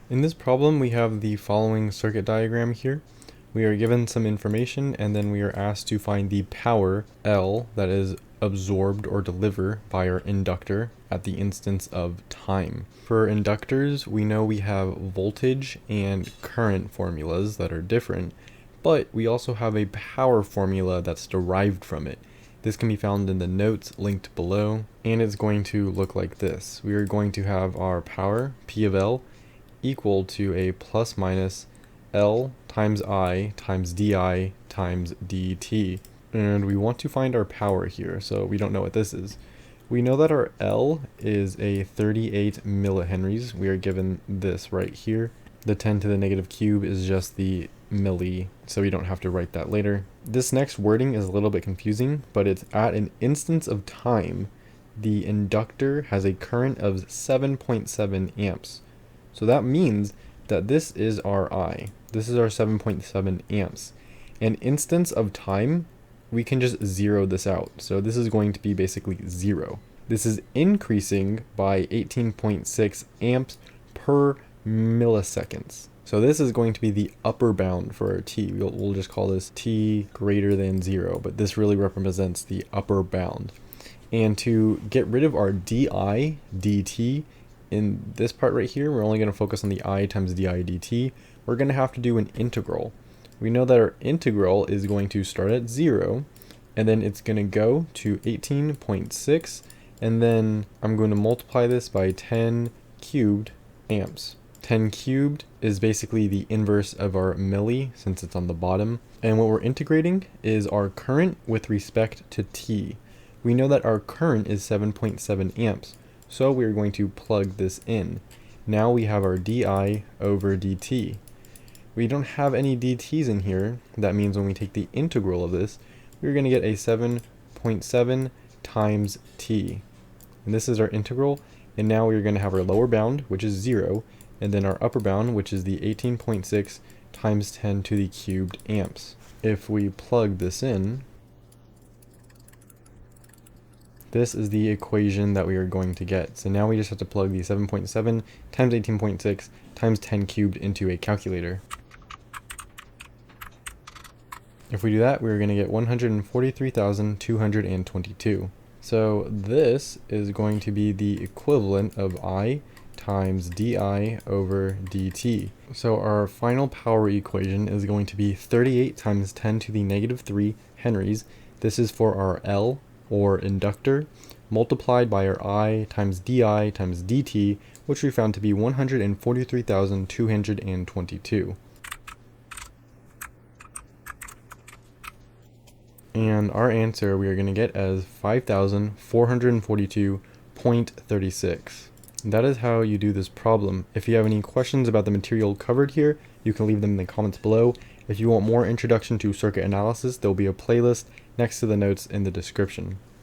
In this problem, we have the following circuit diagram here. We are given some information and then we are asked to find the power L that is absorbed or delivered by our inductor at the instance of time. For inductors, we know we have voltage and current formulas that are different, but we also have a power formula that's derived from it. This can be found in the notes linked below, and it's going to look like this. We are going to have our power, P of L, equal to a plus minus L times I times di times dt. And we want to find our power here, so we don't know what this is. We know that our L is a 38 millihenries. We are given this right here. The 10 to the negative cube is just the milli, so we don't have to write that later. This next wording is a little bit confusing, but it's at an instance of time, the inductor has a current of 7.7 amps. So that means that this is our I. This is our 7.7 amps. An instance of time, we can just zero this out. So this is going to be basically 0. This is increasing by 18.6 amps per milliseconds. So this is going to be the upper bound for our t. We'll just call this t greater than 0, but this really represents the upper bound. And to get rid of our di dt, in this part right here, we're only going to focus on the I times di dt. We're going to have to do an integral. We know that our integral is going to start at 0, and then it's going to go to 18.6, and then I'm going to multiply this by 10 cubed amps. 10 cubed is basically the inverse of our milli, since it's on the bottom. And what we're integrating is our current with respect to t. We know that our current is 7.7 amps. So we're going to plug this in. Now we have our di over dt. We don't have any dt's in here. That means when we take the integral of this, we're going to get a 7.7 times t. And this is our integral. And now we're going to have our lower bound, which is 0, and then our upper bound, which is the 18.6 times 10 to the cubed amps. If we plug this in, this is the equation that we are going to get. So now we just have to plug the 7.7 times 18.6 times 10 cubed into a calculator. If we do that, we're going to get 143,222. So this is going to be the equivalent of I times di over dt. So our final power equation is going to be 38 times 10 to the negative 3 henries. This is for our L, or inductor, multiplied by our I times di times dt, which we found to be 143,222. And our answer we are going to get as 5,442.36. That is how you do this problem. If you have any questions about the material covered here, you can leave them in the comments below. If you want more introduction to circuit analysis, there will be a playlist next to the notes in the description.